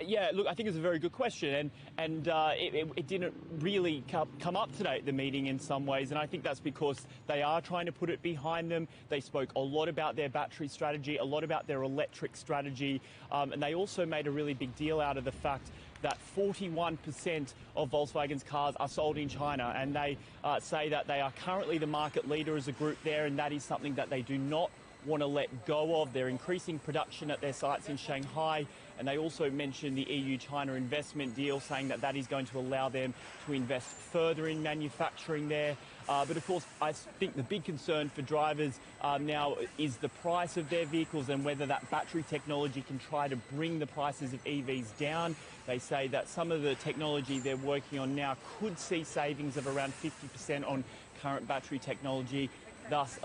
Yeah, look, I think it's a very good question, and it didn't really come up today at the meeting in some ways, and I think that's because they are trying to put it behind them. They spoke a lot about their battery strategy, a lot about their electric strategy, and they also made a really big deal out of the fact that 41% of Volkswagen's cars are sold in China, and they say that they are currently the market leader as a group there, and that is something that they do not want to let go of. They're increasing production at their sites in Shanghai, and they also mentioned the EU-China investment deal, saying that that is going to allow them to invest further in manufacturing there. But of course, I think the big concern for drivers now is the price of their vehicles and whether that battery technology can try to bring the prices of EVs down. They say that some of the technology they're working on now could see savings of around 50% on current battery technology, thus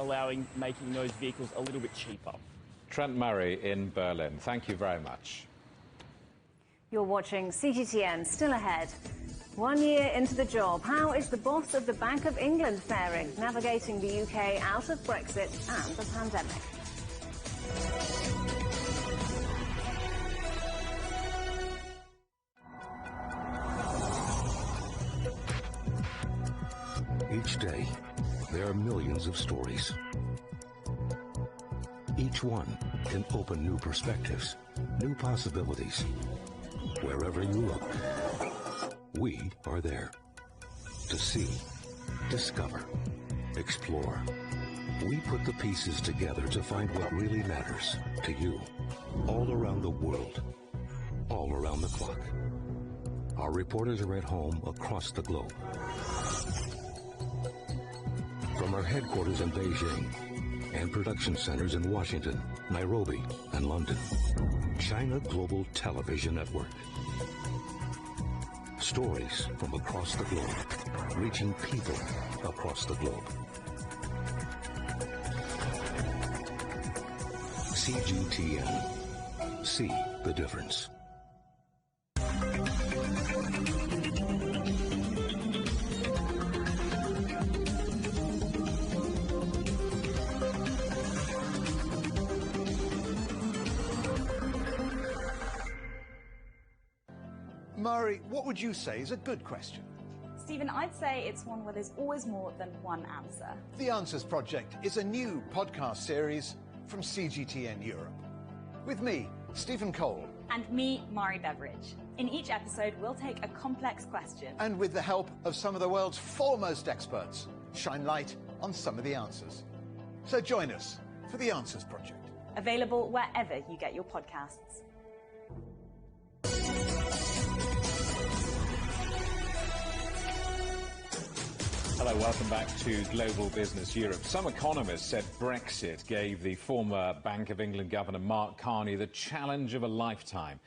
making those vehicles a little bit cheaper. Trent Murray in Berlin, thank you very much. You're watching CGTN. Still ahead. 1 year into the job, how is the boss of the Bank of England faring, navigating the UK out of Brexit and the pandemic? Each day, there are millions of stories. Each one can open new perspectives, new possibilities. Wherever you look, we are there to see, discover, explore. We put the pieces together to find what really matters to you, all around the world, all around the clock. Our reporters are at home across the globe. From our headquarters in Beijing and production centers in Washington, Nairobi, and London, China Global Television Network. Stories from across the globe, reaching people across the globe. CGTN. See the difference. Mari, what would you say is a good question? Stephen, I'd say it's one where there's always more than one answer. The Answers Project is a new podcast series from CGTN Europe. With me, Stephen Cole. And me, Mari Beveridge. In each episode, we'll take a complex question. And with the help of some of the world's foremost experts, shine light on some of the answers. So join us for The Answers Project. Available wherever you get your podcasts. Hello, welcome back to Global Business Europe. Some economists said Brexit gave the former Bank of England Governor Mark Carney the challenge of a lifetime.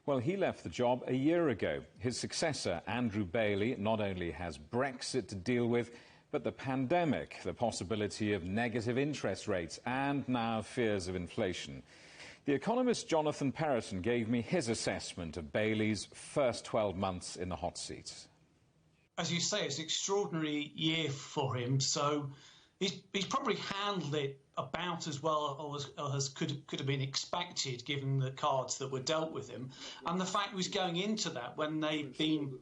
Well, he left the job a year ago. His successor, Andrew Bailey, not only has Brexit to deal with, but the pandemic, the possibility of negative interest rates, and now fears of inflation. The economist Jonathan Perrotton gave me his assessment of Bailey's first 12 months in the hot seat. As you say, it's an extraordinary year for him, so he's probably handled it about as well as could have been expected, given the cards that were dealt with him. And the fact was going into that when they've been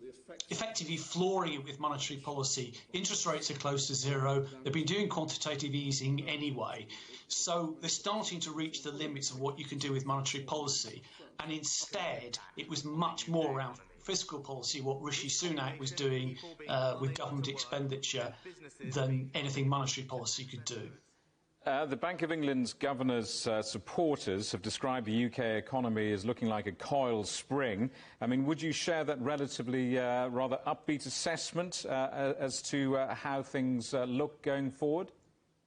effectively flooring it with monetary policy. Interest rates are close to zero. They've been doing quantitative easing anyway. So they're starting to reach the limits of what you can do with monetary policy. And instead, it was much more around fiscal policy, what Rishi Sunak was doing with government expenditure, than anything monetary policy could do. The Bank of England's governor's supporters have described the UK economy as looking like a coiled spring. I mean, would you share that relatively rather upbeat assessment as to how things look going forward?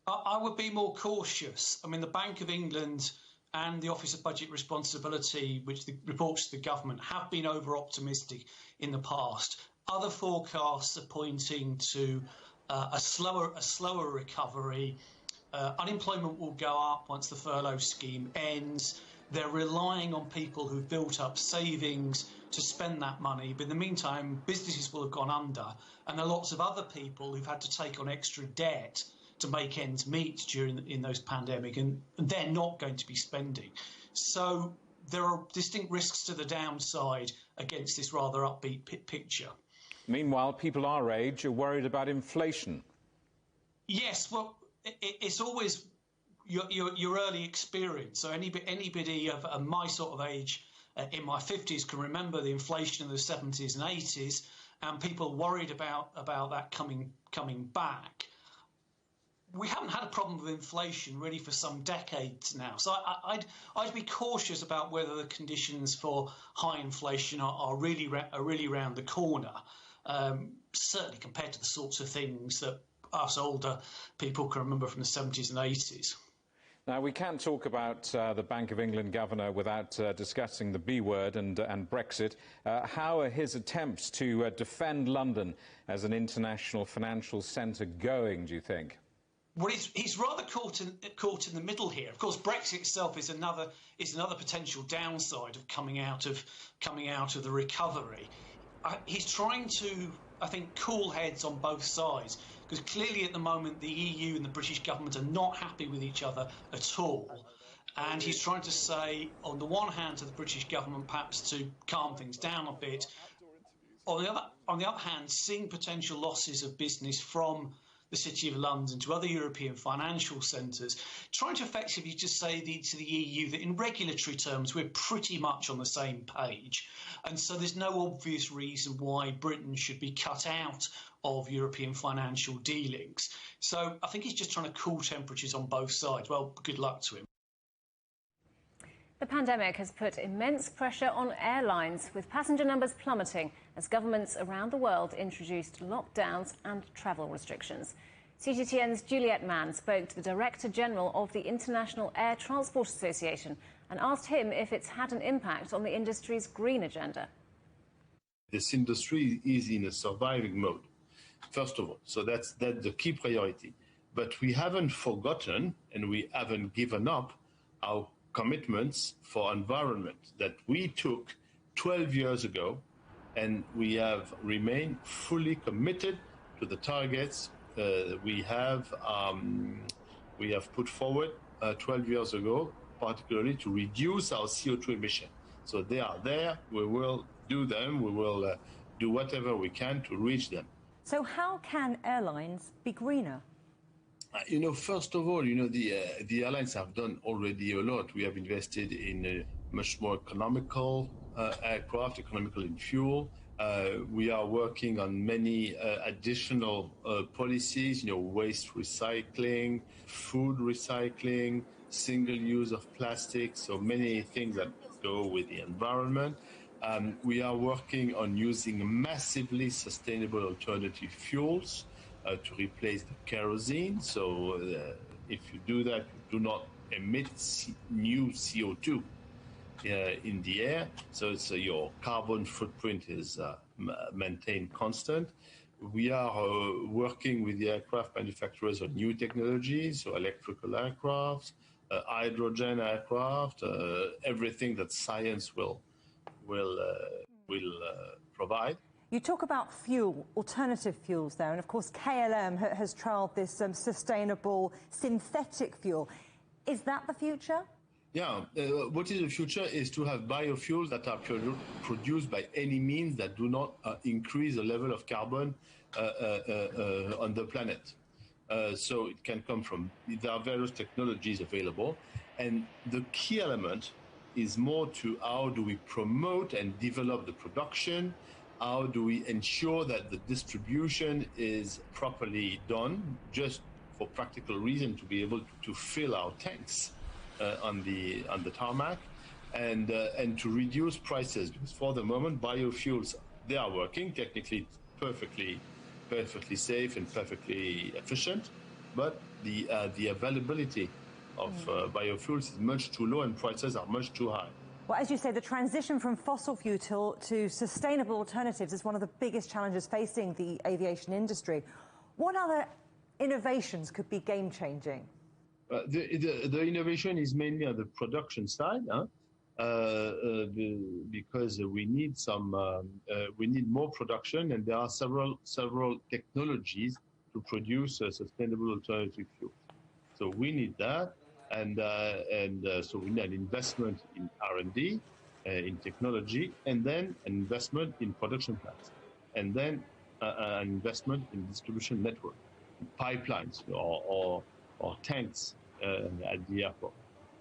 I would be more cautious. I mean, the Bank of England and the Office of Budget Responsibility, which reports to the government, have been over-optimistic in the past. Other forecasts are pointing to a slower recovery. Unemployment will go up once the furlough scheme ends. They're relying on people who've built up savings to spend that money. But in the meantime, businesses will have gone under, and there are lots of other people who've had to take on extra debt to make ends meet in those pandemic, and they're not going to be spending. So there are distinct risks to the downside against this rather upbeat picture. Meanwhile, people our age are worried about inflation. Yes, well, it's always your early experience. So anybody of my sort of age in my 50s can remember the inflation of the 70s and 80s, and people worried about that coming back. We haven't had a problem with inflation really for some decades now, so I'd be cautious about whether the conditions for high inflation are really around the corner. Certainly compared to the sorts of things that us older people can remember from the 70s and 80s. Now, we can't talk about the Bank of England governor without discussing the B word and Brexit. How are his attempts to defend London as an international financial centre going, do you think? Well, he's rather caught in the middle here. Of course, Brexit itself is another potential downside of coming out of the recovery. He's trying to, I think, cool heads on both sides, because clearly at the moment the EU and the British government are not happy with each other at all. And he's trying to say, on the one hand, to the British government perhaps to calm things down a bit. On the other hand, seeing potential losses of business from the City of London to other European financial centres, trying to effectively just say to the EU that in regulatory terms we're pretty much on the same page. And so there's no obvious reason why Britain should be cut out of European financial dealings. So I think he's just trying to cool temperatures on both sides. Well, good luck to him. The pandemic has put immense pressure on airlines, with passenger numbers plummeting as governments around the world introduced lockdowns and travel restrictions. CGTN's Juliet Mann spoke to the Director General of the International Air Transport Association and asked him if it's had an impact on the industry's green agenda. This industry is in a surviving mode, first of all, so that's the key priority. But we haven't forgotten and we haven't given up our commitments for environment that we took 12 years ago, and we have remained fully committed to the targets we have put forward 12 years ago, particularly to reduce our CO2 emission. So they are there. We will do them, we will do whatever we can to reach them. So how can airlines be greener? First of all, the airlines have done already a lot. We have invested in much more economical aircraft, economical in fuel. We are working on many additional policies, waste recycling, food recycling, single use of plastic, so many things that go with the environment. We are working on using massively sustainable alternative fuels to replace the kerosene. So if you do that, you do not emit new CO2 in the air. So your carbon footprint is maintained constant. We are working with the aircraft manufacturers on new technologies, so electrical aircraft, hydrogen aircraft, everything that science will provide. You talk about fuel, alternative fuels there, and of course KLM has trialled this sustainable synthetic fuel. Is that the future? Yeah, what is the future is to have biofuels that are produced by any means that do not increase the level of carbon on the planet. So it can come from, there are various technologies available, and the key element is more to how do we promote and develop the production, how do we ensure that the distribution is properly done, just for practical reason to be able to fill our tanks on the tarmac, and to reduce prices, because for the moment biofuels, they are working technically perfectly safe and perfectly efficient, but the availability of biofuels is much too low and prices are much too high. Well, as you say, the transition from fossil fuel to sustainable alternatives is one of the biggest challenges facing the aviation industry. What other innovations could be game-changing? The innovation is mainly on the production side, because we need more production, and there are several technologies to produce sustainable alternative fuels. So we need that, and so we need an investment in R&D, in technology, and then an investment in production plants, and then an investment in distribution network, pipelines or tanks at the airport.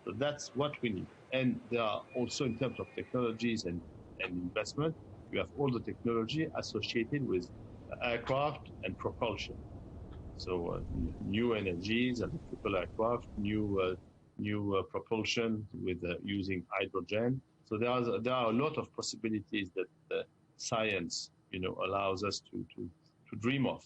So that's what we need. And there are also, in terms of technologies and investment, you have all the technology associated with aircraft and propulsion. So new energies, electrical aircraft, new propulsion with using hydrogen. So there are a lot of possibilities that science, allows us to dream of.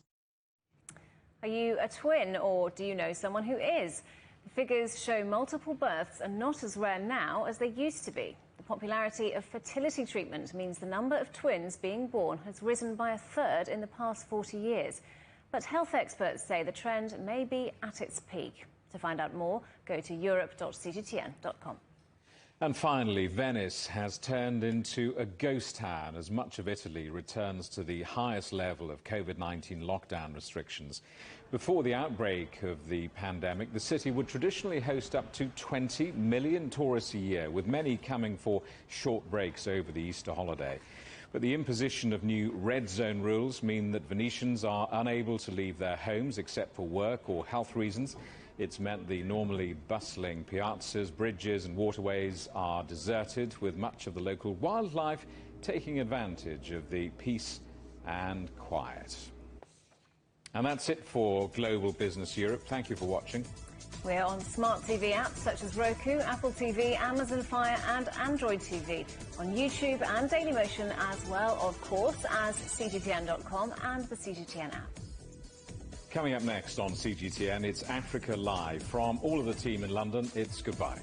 Are you a twin, or do you know someone who is? The figures show multiple births are not as rare now as they used to be. The popularity of fertility treatment means the number of twins being born has risen by a third in the past 40 years. But health experts say the trend may be at its peak. To find out more, go to europe.cgtn.com. And finally, Venice has turned into a ghost town as much of Italy returns to the highest level of COVID-19 lockdown restrictions. Before the outbreak of the pandemic, the city would traditionally host up to 20 million tourists a year, with many coming for short breaks over the Easter holiday. But the imposition of new red zone rules mean that Venetians are unable to leave their homes except for work or health reasons. It's meant the normally bustling piazzas, bridges and waterways are deserted, with much of the local wildlife taking advantage of the peace and quiet. And that's it for Global Business Europe. Thank you for watching. We're on smart TV apps such as Roku, Apple TV, Amazon Fire and Android TV, on YouTube and Dailymotion, as well, of course, as CGTN.com and the CGTN app. Coming up next on CGTN, it's Africa Live. From all of the team in London, it's goodbye.